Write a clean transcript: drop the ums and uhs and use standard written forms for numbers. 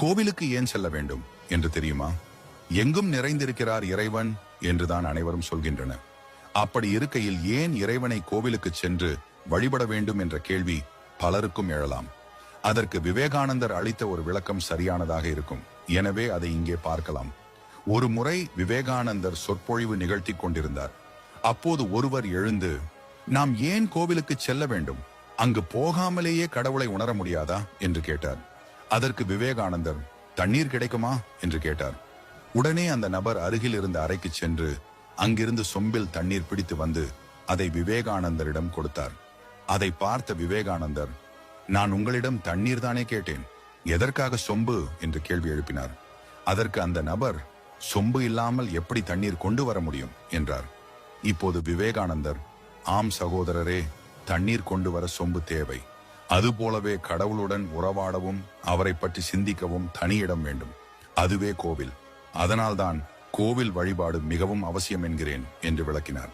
கோவிலுக்கு ஏன் செல்ல வேண்டும் என்று தெரியுமா? எங்கும் நிறைந்திருக்கிறார் இறைவன் என்றுதான் அனைவரும் சொல்கின்றனர். அப்படி இருக்கையில் ஏன் இறைவனை கோவிலுக்கு சென்று வழிபட வேண்டும் என்ற கேள்வி பலருக்கும் எழலாம். அதற்கு விவேகானந்தர் அளித்த ஒரு விளக்கம் சரியானதாக இருக்கும். எனவே அதை இங்கே பார்க்கலாம். ஒரு முறை விவேகானந்தர் சொற்பொழிவு நிகழ்த்தி கொண்டிருந்தார். அப்போது ஒருவர் எழுந்து, நாம் ஏன் கோவிலுக்கு செல்ல வேண்டும், அங்கு போகாமலேயே கடவுளை உணர முடியாதா என்று கேட்டார். அதற்கு விவேகானந்தர், தண்ணீர் கிடைக்குமா என்று கேட்டார். உடனே அந்த நபர் அருகில் இருந்த அறைக்கு சென்று அங்கிருந்து சொம்பில் தண்ணீர் பிடித்து வந்து அதை விவேகானந்தரிடம் கொடுத்தார். அதை பார்த்த விவேகானந்தர், நான் உங்களிடம் தண்ணீர் தானே கேட்டேன், எதற்காக சொம்பு என்று கேள்வி எழுப்பினார். அதற்கு அந்த நபர், சொம்பு இல்லாமல் எப்படி தண்ணீர் கொண்டு வர முடியும் என்றார். இப்போது விவேகானந்தர், ஆம் சகோதரரே, தண்ணீர் கொண்டு வர சொம்பு தேவை. அதுபோலவே கடவுளுடன் உறவாடவும் அவரை பற்றி சிந்திக்கவும் தனி இடம் வேண்டும். அதுவே கோவில். அதனால்தான் கோவில் வழிபாடு மிகவும் அவசியம் என்கிறேன் என்று விளக்கினார்.